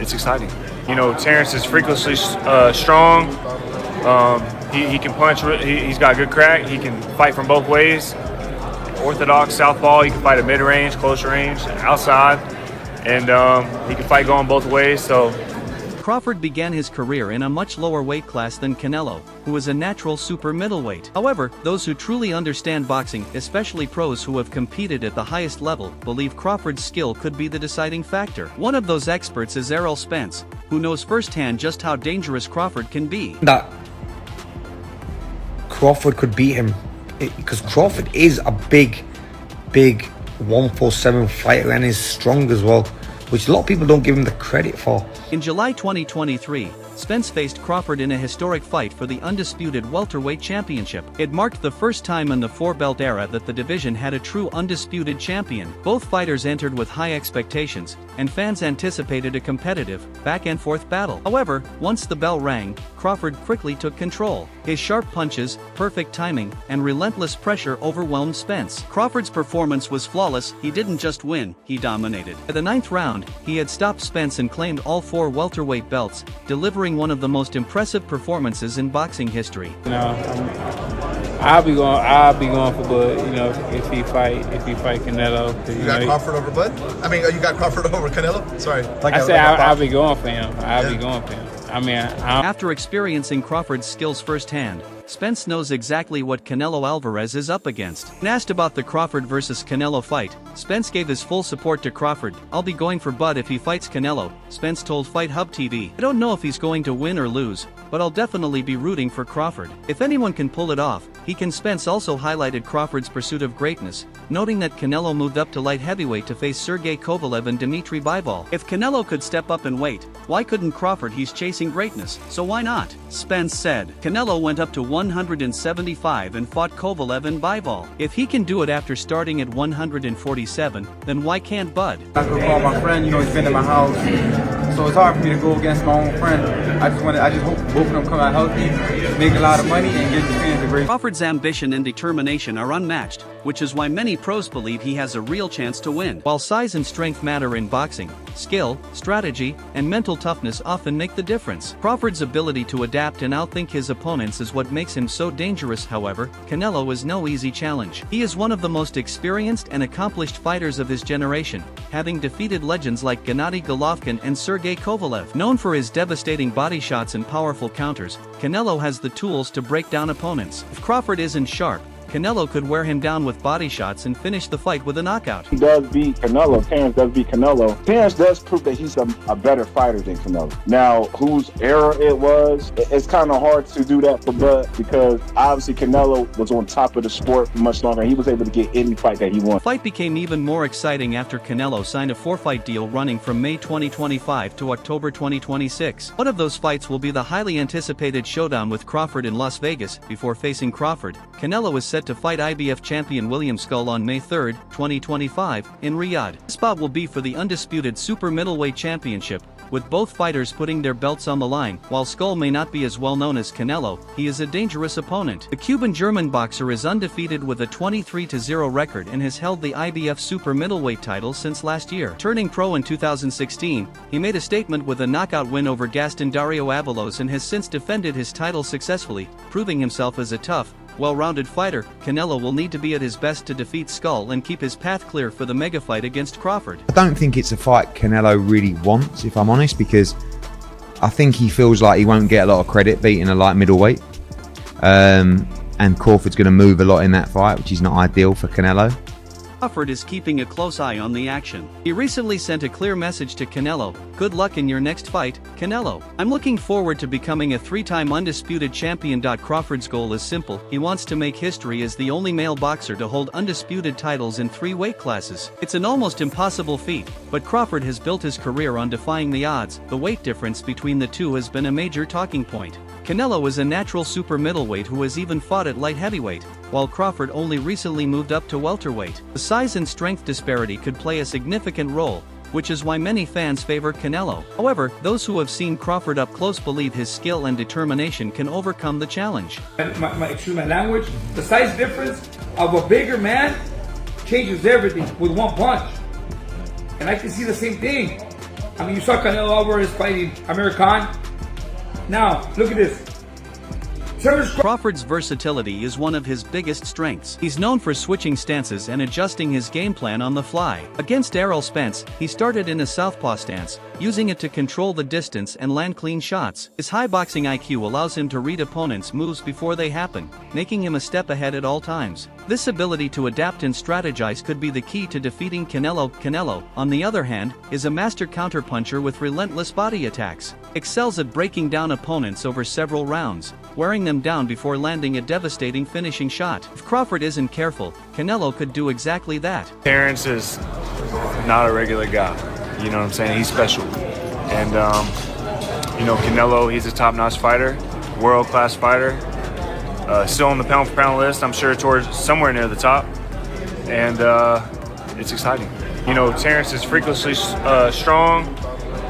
it's exciting. You know, Terence is freakishly strong. He can punch. He's got good crack. He can fight from both ways. Orthodox southpaw. He can fight at mid-range, close range, outside, and he can fight going both ways. So Crawford began his career in a much lower weight class than Canelo, who is a natural super middleweight. However, those who truly understand boxing, especially pros who have competed at the highest level, believe Crawford's skill could be the deciding factor. One of those experts is Errol Spence, who knows firsthand just how dangerous Crawford can be. That Crawford could beat him, because Crawford is a big 147 fighter and is strong as well, which a lot of people don't give him the credit for. In July 2023, Spence faced Crawford in a historic fight for the undisputed welterweight championship. It marked the first time in the four-belt era that the division had a true undisputed champion. Both fighters entered with high expectations, and fans anticipated a competitive, back-and-forth battle. However, once the bell rang, Crawford quickly took control. His sharp punches, perfect timing, and relentless pressure overwhelmed Spence. Crawford's performance was flawless. He didn't just win, he dominated. At the 9th round, he had stopped Spence and claimed all 4 welterweight belts, delivering one of the most impressive performances in boxing history. You know, I'll be going for Bud. You know, if he fight Canelo. You got Crawford over Bud? I mean, you got Crawford over Canelo? Sorry. I'll be going for him. I'll be going for him. I mean, after experiencing Crawford's skills firsthand, Spence knows exactly what Canelo Alvarez is up against. When asked about the Crawford vs. Canelo fight, Spence gave his full support to Crawford. "I'll be going for Bud if he fights Canelo," Spence told Fight Hub TV. "I don't know if he's going to win or lose, but I'll definitely be rooting for Crawford. If anyone can pull it off, he can." Spence also highlighted Crawford's pursuit of greatness, noting that Canelo moved up to light heavyweight to face Sergey Kovalev and Dmitry Bivol. If Canelo could step up in weight, why couldn't Crawford? He's chasing greatness, so why not? Spence said. Canelo went up to 175 and fought Kovalev and Bivol. If he can do it after starting at 147, then why can't Bud? I could call my friend, you know, he's been in my house, so it's hard for me to go against my own friend. I just hope both of them come out healthy, make a lot of money, and give the fans a great. Crawford's ambition and determination are unmatched, which is why many pros believe he has a real chance to win. While size and strength matter in boxing, skill, strategy, and mental toughness often make the difference. Crawford's ability to adapt and outthink his opponents is what makes him so dangerous. However, Canelo is no easy challenge. He is one of the most experienced and accomplished fighters of his generation, having defeated legends like Gennady Golovkin and Sergey Kovalev. Known for his devastating body shots and powerful counters, Canelo has the tools to break down opponents. If Crawford isn't sharp, Canelo could wear him down with body shots and finish the fight with a knockout. He does beat Canelo. Terence does beat Canelo. Terence does prove that he's a better fighter than Canelo. Now, whose era it was, it's kind of hard to do that for Bud, because obviously Canelo was on top of the sport for much longer. He was able to get any fight that he wanted. The fight became even more exciting after Canelo signed a 4-fight deal running from May 2025 to October 2026. One of those fights will be the highly anticipated showdown with Crawford in Las Vegas. Before facing Crawford, Canelo is set to fight IBF champion William Skull on May 3, 2025, in Riyadh. The spot will be for the undisputed super middleweight championship, with both fighters putting their belts on the line. While Skull may not be as well known as Canelo, he is a dangerous opponent. The Cuban-German boxer is undefeated with a 23-0 record and has held the IBF super middleweight title since last year. Turning pro in 2016, he made a statement with a knockout win over Gaston Dario Avalos and has since defended his title successfully, proving himself as a tough, well-rounded fighter. Canelo will need to be at his best to defeat Skull and keep his path clear for the mega fight against Crawford. I don't think it's a fight Canelo really wants, if I'm honest, because I think he feels like he won't get a lot of credit beating a light middleweight. And Crawford's going to move a lot in that fight, which is not ideal for Canelo. Crawford is keeping a close eye on the action. He recently sent a clear message to Canelo: "Good luck in your next fight, Canelo. I'm looking forward to becoming a 3-time undisputed champion." Crawford's goal is simple. He wants to make history as the only male boxer to hold undisputed titles in 3 weight classes. It's an almost impossible feat, but Crawford has built his career on defying the odds. The weight difference between the two has been a major talking point. Canelo is a natural super middleweight who has even fought at light heavyweight, while Crawford only recently moved up to welterweight. The size and strength disparity could play a significant role, which is why many fans favor Canelo. However, those who have seen Crawford up close believe his skill and determination can overcome the challenge. My language, the size difference of a bigger man changes everything with one punch. And I can see the same thing. I mean, you saw Canelo Alvarez fighting Amir Khan. Now, look at this. Crawford's versatility is one of his biggest strengths. He's known for switching stances and adjusting his game plan on the fly. Against Errol Spence, he started in a southpaw stance, using it to control the distance and land clean shots. His high boxing IQ allows him to read opponents' moves before they happen, making him a step ahead at all times. This ability to adapt and strategize could be the key to defeating Canelo. Canelo, on the other hand, is a master counterpuncher with relentless body attacks. Excels at breaking down opponents over several rounds, wearing them down before landing a devastating finishing shot. If Crawford isn't careful, Canelo could do exactly that. Terence is not a regular guy. You know what I'm saying? He's special. And, you know, Canelo, he's a top-notch fighter, world-class fighter. Still on the pound-for-pound list, I'm sure towards somewhere near the top. And it's exciting. You know, Terence is freakishly strong.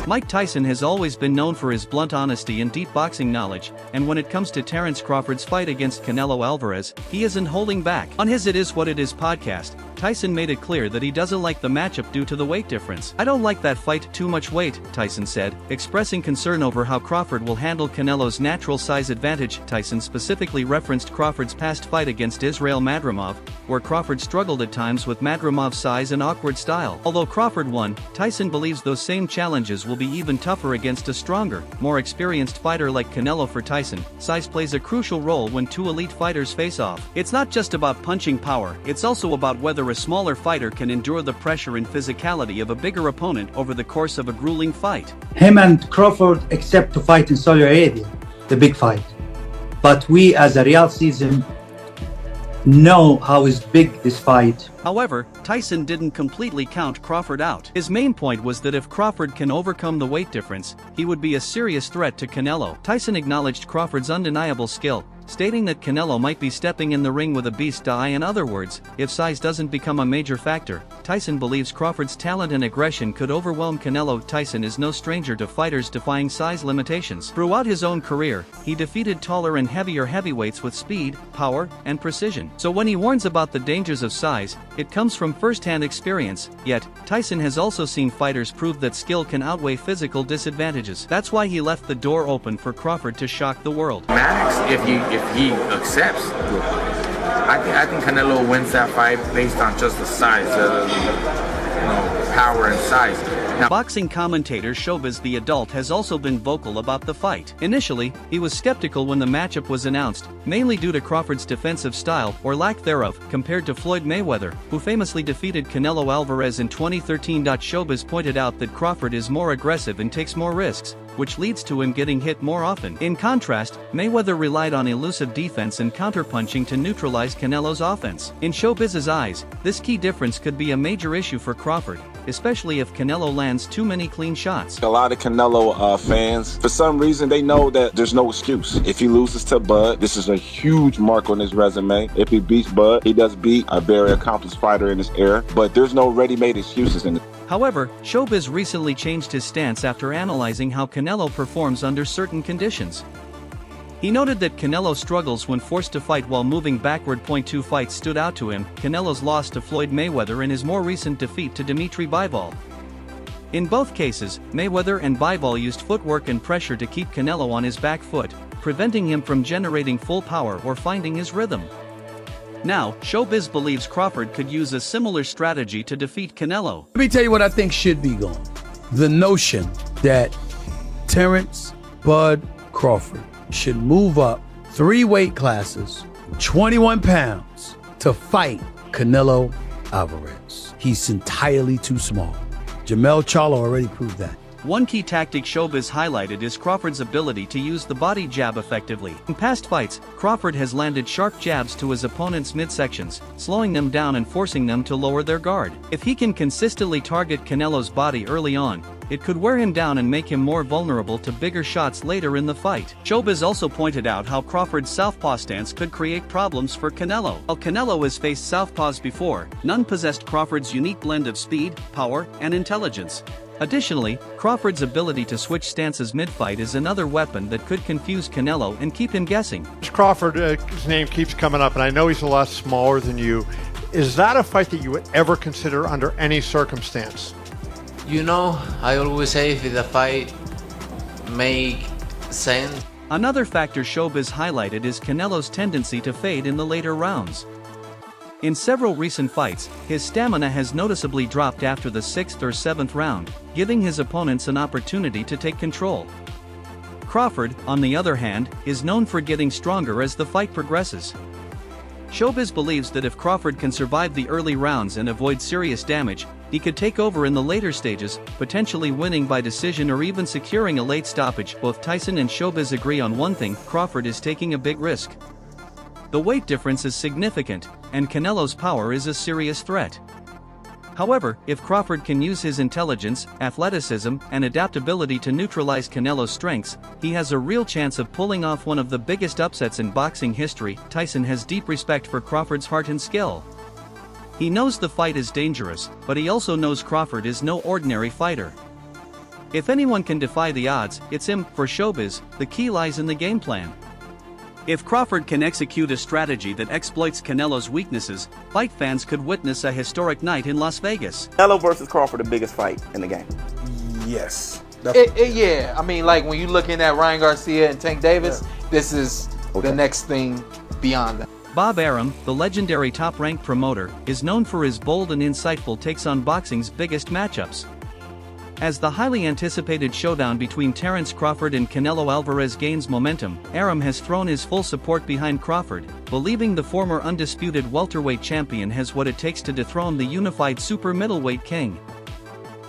Mike Tyson has always been known for his blunt honesty and deep boxing knowledge, and when it comes to Terence Crawford's fight against Canelo Alvarez, he isn't holding back. On his It Is What It Is podcast, Tyson made it clear that he doesn't like the matchup due to the weight difference. "I don't like that fight, too much weight," Tyson said, expressing concern over how Crawford will handle Canelo's natural size advantage. Tyson specifically referenced Crawford's past fight against Israel Madrimov, where Crawford struggled at times with Madrimov's size and awkward style. Although Crawford won, Tyson believes those same challenges will be even tougher against a stronger, more experienced fighter like Canelo. For Tyson, size plays a crucial role when two elite fighters face off. It's not just about punching power, it's also about whether a smaller fighter can endure the pressure and physicality of a bigger opponent over the course of a grueling fight. Him and Crawford accept to fight in Saudi Arabia, the big fight. But we as a Riyadh season know how is big this fight. However, Tyson didn't completely count Crawford out. His main point was that if Crawford can overcome the weight difference, he would be a serious threat to Canelo. Tyson acknowledged Crawford's undeniable skill, stating that Canelo might be stepping in the ring with a beast. In other words, if size doesn't become a major factor, Tyson believes Crawford's talent and aggression could overwhelm Canelo. Tyson is no stranger to fighters defying size limitations. Throughout his own career, he defeated taller and heavier heavyweights with speed, power, and precision. So when he warns about the dangers of size, it comes from first-hand experience. Yet, Tyson has also seen fighters prove that skill can outweigh physical disadvantages. That's why he left the door open for Crawford to shock the world. Max, if he accepts, I think Canelo wins that fight based on just the size, power and size. Now, boxing commentator Showbiz the Adult has also been vocal about the fight. Initially, he was skeptical when the matchup was announced, mainly due to Crawford's defensive style, or lack thereof, compared to Floyd Mayweather, who famously defeated Canelo Alvarez in 2013. Showbiz pointed out that Crawford is more aggressive and takes more risks, which leads to him getting hit more often. In contrast, Mayweather relied on elusive defense and counterpunching to neutralize Canelo's offense. In Showbiz's eyes, this key difference could be a major issue for Crawford, especially if Canelo lands too many clean shots. A lot of Canelo fans, for some reason, they know that there's no excuse. If he loses to Bud, this is a huge mark on his resume. If he beats Bud, he does beat a very accomplished fighter in his era, but there's no ready-made excuses in it. However, Showbiz recently changed his stance after analyzing how Canelo performs under certain conditions. He noted that Canelo struggles when forced to fight while moving backward. Two fights stood out to him: Canelo's loss to Floyd Mayweather and his more recent defeat to Dimitri Bivol. In both cases, Mayweather and Bivol used footwork and pressure to keep Canelo on his back foot, preventing him from generating full power or finding his rhythm. Now, Showbiz believes Crawford could use a similar strategy to defeat Canelo. Let me tell you what I think should be going. The notion that Terence Bud Crawford should move up 3 weight classes, 21 pounds, to fight Canelo Alvarez. He's entirely too small. Jamel Charlo already proved that. One key tactic Showbiz highlighted is Crawford's ability to use the body jab effectively. In past fights, Crawford has landed sharp jabs to his opponent's midsections, slowing them down and forcing them to lower their guard. If he can consistently target Canelo's body early on, it could wear him down and make him more vulnerable to bigger shots later in the fight. Showbiz also pointed out how Crawford's southpaw stance could create problems for Canelo. While Canelo has faced southpaws before, none possessed Crawford's unique blend of speed, power, and intelligence. Additionally, Crawford's ability to switch stances mid-fight is another weapon that could confuse Canelo and keep him guessing. Crawford's name keeps coming up, and I know he's a lot smaller than you. Is that a fight that you would ever consider under any circumstance? You know, I always say if the fight make sense. Another factor Showbiz highlighted is Canelo's tendency to fade in the later rounds. In several recent fights, his stamina has noticeably dropped after the 6th or 7th round, giving his opponents an opportunity to take control. Crawford, on the other hand, is known for getting stronger as the fight progresses. Showbiz believes that if Crawford can survive the early rounds and avoid serious damage, he could take over in the later stages, potentially winning by decision or even securing a late stoppage. Both Tyson and Showbiz agree on one thing: Crawford is taking a big risk. The weight difference is significant, and Canelo's power is a serious threat. However, if Crawford can use his intelligence, athleticism, and adaptability to neutralize Canelo's strengths, he has a real chance of pulling off one of the biggest upsets in boxing history. Tyson has deep respect for Crawford's heart and skill. He knows the fight is dangerous, but he also knows Crawford is no ordinary fighter. If anyone can defy the odds, it's him. For Showbiz, the key lies in the game plan. If Crawford can execute a strategy that exploits Canelo's weaknesses, fight fans could witness a historic night in Las Vegas. Canelo versus Crawford, the biggest fight in the game. Yes. Yeah, I mean, like when you're looking at Ryan Garcia and Tank Davis, this is the next thing beyond that. Bob Arum, the legendary top-ranked promoter, is known for his bold and insightful takes on boxing's biggest matchups. As the highly anticipated showdown between Terence Crawford and Canelo Alvarez gains momentum, Arum has thrown his full support behind Crawford, believing the former undisputed welterweight champion has what it takes to dethrone the unified super middleweight king.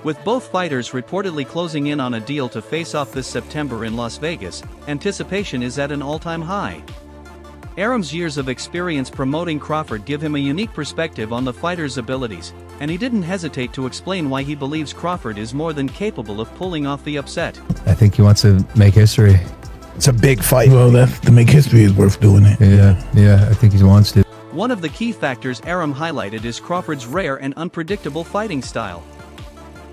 With both fighters reportedly closing in on a deal to face off this September in Las Vegas, anticipation is at an all-time high. Arum's years of experience promoting Crawford give him a unique perspective on the fighter's abilities, and he didn't hesitate to explain why he believes Crawford is more than capable of pulling off the upset. I think he wants to make history. It's a big fight. Well, to make history is worth doing it. Yeah, I think he wants to. One of the key factors Arum highlighted is Crawford's rare and unpredictable fighting style.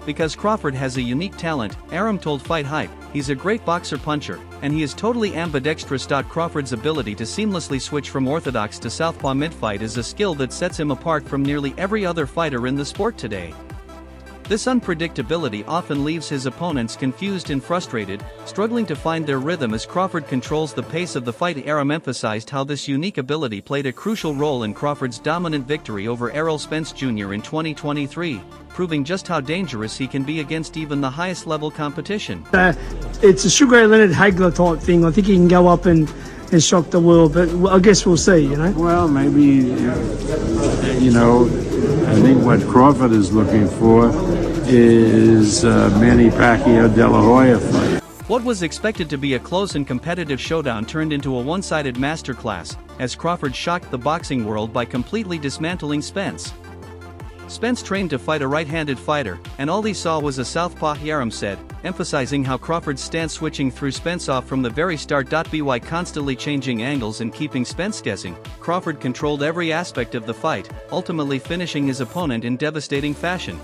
Because Crawford has a unique talent, Arum told Fight Hype, he's a great boxer-puncher, and he is totally ambidextrous. Crawford's ability to seamlessly switch from orthodox to southpaw mid-fight is a skill that sets him apart from nearly every other fighter in the sport today. This unpredictability often leaves his opponents confused and frustrated, struggling to find their rhythm as Crawford controls the pace of the fight. Arum emphasized how this unique ability played a crucial role in Crawford's dominant victory over Errol Spence Jr. in 2023, proving just how dangerous he can be against even the highest level competition. It's a Sugar Leonard Hagler type thing. I think he can go up and shock the world, but I guess we'll see, you know? Well, maybe, you know, I think what Crawford is looking for is Manny Pacquiao De La Hoya fight. What was expected to be a close and competitive showdown turned into a one-sided masterclass, as Crawford shocked the boxing world by completely dismantling Spence. Spence trained to fight a right-handed fighter, and all he saw was a southpaw, Arum said, emphasizing how Crawford's stance switching threw Spence off from the very start. By constantly changing angles and keeping Spence guessing, Crawford controlled every aspect of the fight, ultimately finishing his opponent in devastating fashion.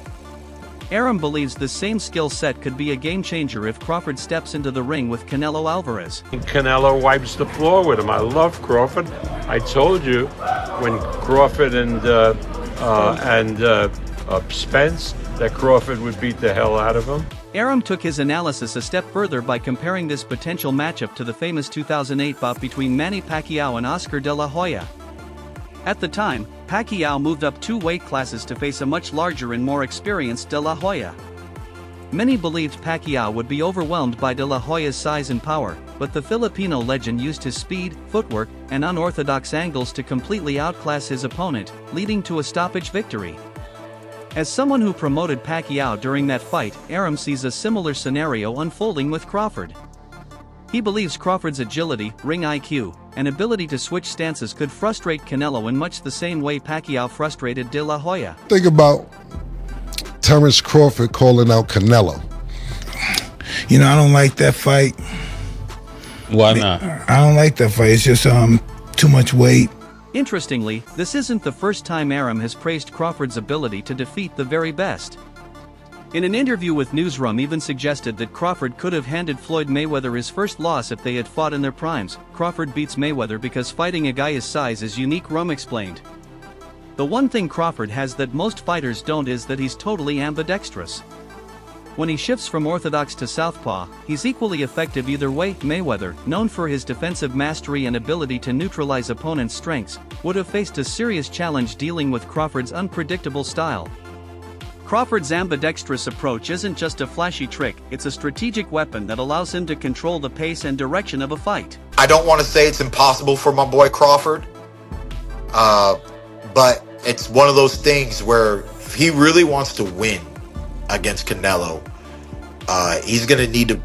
Arum believes the same skill set could be a game-changer if Crawford steps into the ring with Canelo Alvarez. Canelo wipes the floor with him. I love Crawford. I told you when Crawford and Spence that Crawford would beat the hell out of him. Arum took his analysis a step further by comparing this potential matchup to the famous 2008 bout between Manny Pacquiao and Oscar De La Hoya. At the time, Pacquiao moved up 2 weight classes to face a much larger and more experienced De La Hoya. Many believed Pacquiao would be overwhelmed by De La Hoya's size and power, but the Filipino legend used his speed, footwork, and unorthodox angles to completely outclass his opponent, leading to a stoppage victory. As someone who promoted Pacquiao during that fight, Arum sees a similar scenario unfolding with Crawford. He believes Crawford's agility, ring IQ, and ability to switch stances could frustrate Canelo in much the same way Pacquiao frustrated De La Hoya. Think about Terence Crawford calling out Canelo. You know, I don't like that fight. Why not? I don't like that fight. It's just too much weight. Interestingly, this isn't the first time Arum has praised Crawford's ability to defeat the very best. In an interview with Newsroom, even suggested that Crawford could have handed Floyd Mayweather his first loss if they had fought in their primes. Crawford beats Mayweather because fighting a guy his size is unique, Rum explained. The one thing Crawford has that most fighters don't is that he's totally ambidextrous. When he shifts from orthodox to southpaw, he's equally effective either way. Mayweather, known for his defensive mastery and ability to neutralize opponents' strengths, would have faced a serious challenge dealing with Crawford's unpredictable style. Crawford's ambidextrous approach isn't just a flashy trick, it's a strategic weapon that allows him to control the pace and direction of a fight. I don't want to say it's impossible for my boy Crawford, but it's one of those things where if he really wants to win against Canelo, he's going to need to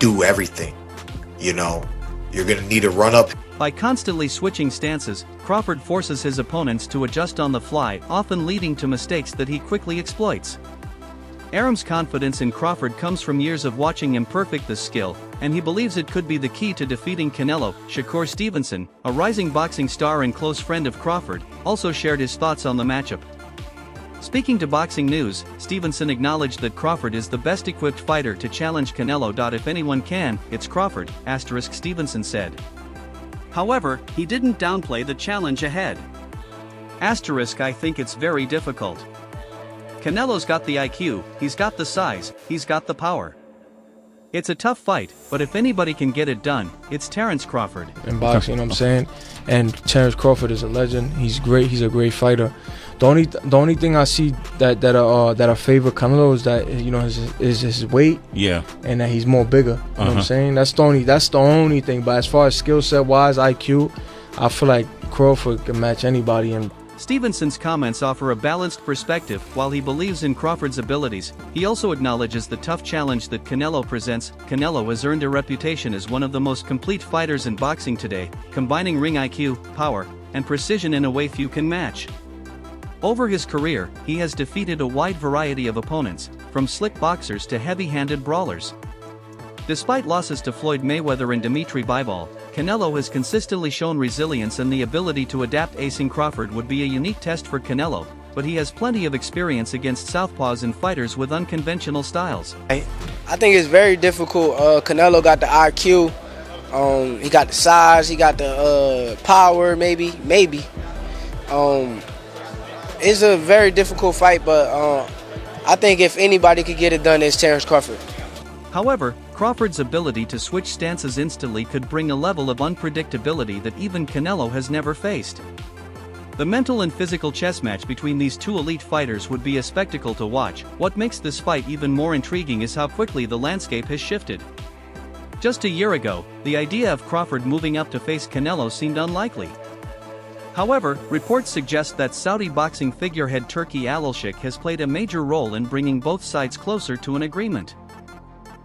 do everything. You're going to need to run up. By constantly switching stances, Crawford forces his opponents to adjust on the fly, often leading to mistakes that he quickly exploits. Arum's confidence in Crawford comes from years of watching him perfect this skill, and he believes it could be the key to defeating Canelo. Shakur Stevenson, a rising boxing star and close friend of Crawford, also shared his thoughts on the matchup. Speaking to Boxing News, Stevenson acknowledged that Crawford is the best equipped fighter to challenge Canelo. If anyone can, it's Crawford, Stevenson said. However, he didn't downplay the challenge ahead. I think it's very difficult. Canelo's got the IQ, he's got the size, he's got the power. It's a tough fight, but if anybody can get it done, it's Terence Crawford. In boxing, you know what I'm saying? And Terence Crawford is a legend. He's great. He's a great fighter. The only thing I see that I favor Canelo is that is his weight. Yeah. And that he's more bigger. You know what I'm saying? That's the only thing. But as far as skill set wise, IQ, I feel like Crawford can match anybody. And Stevenson's comments offer a balanced perspective. While he believes in Crawford's abilities, he also acknowledges the tough challenge that Canelo presents. Canelo has earned a reputation as one of the most complete fighters in boxing today, combining ring IQ, power, and precision in a way few can match. Over his career, he has defeated a wide variety of opponents, from slick boxers to heavy-handed brawlers. Despite losses to Floyd Mayweather and Dimitri Bivol, Canelo has consistently shown resilience and the ability to adapt. Acing Crawford would be a unique test for Canelo, but he has plenty of experience against southpaws and fighters with unconventional styles. I think it's very difficult. Canelo got the IQ, he got the size, he got the power, maybe. It's a very difficult fight, but I think if anybody could get it done, it's Terence Crawford. However, Crawford's ability to switch stances instantly could bring a level of unpredictability that even Canelo has never faced. The mental and physical chess match between these two elite fighters would be a spectacle to watch. What makes this fight even more intriguing is how quickly the landscape has shifted. Just a year ago, the idea of Crawford moving up to face Canelo seemed unlikely. However, reports suggest that Saudi boxing figurehead Turki Al-Sheikh has played a major role in bringing both sides closer to an agreement.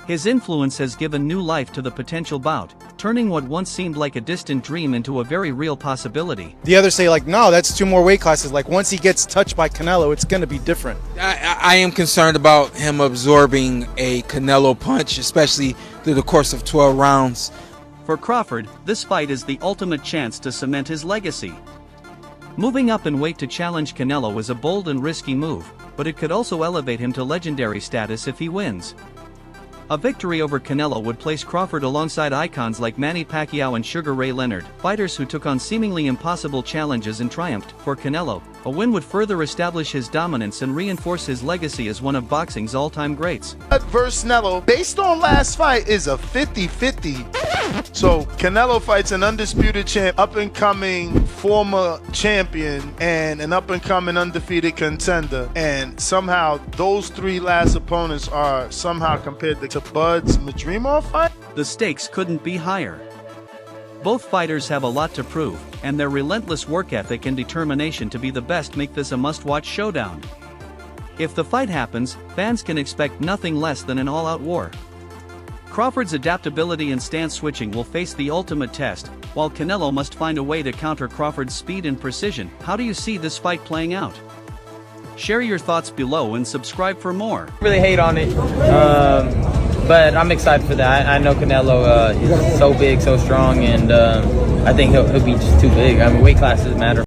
His influence has given new life to the potential bout, turning what once seemed like a distant dream into a very real possibility. The others say no, that's 2 more weight classes. Once he gets touched by Canelo, it's going to be different. I am concerned about him absorbing a Canelo punch, especially through the course of 12 rounds. For Crawford, this fight is the ultimate chance to cement his legacy. Moving up in weight to challenge Canelo is a bold and risky move, but it could also elevate him to legendary status if he wins. A victory over Canelo would place Crawford alongside icons like Manny Pacquiao and Sugar Ray Leonard, fighters who took on seemingly impossible challenges and triumphed. For Canelo, a win would further establish his dominance and reinforce his legacy as one of boxing's all-time greats. Versus Canelo, based on last fight, is a 50-50. So Canelo fights an undisputed champ, up-and-coming former champion, and an up-and-coming undefeated contender. And somehow those 3 last opponents are somehow compared to Bud's Madrimov fight? The stakes couldn't be higher. Both fighters have a lot to prove, and their relentless work ethic and determination to be the best make this a must-watch showdown. If the fight happens, fans can expect nothing less than an all-out war. Crawford's adaptability and stance switching will face the ultimate test, while Canelo must find a way to counter Crawford's speed and precision. How do you see this fight playing out? Share your thoughts below and subscribe for more. Really hate on it, but I'm excited for that. I know Canelo is so big, so strong, and I think he'll be just too big. Weight classes matter.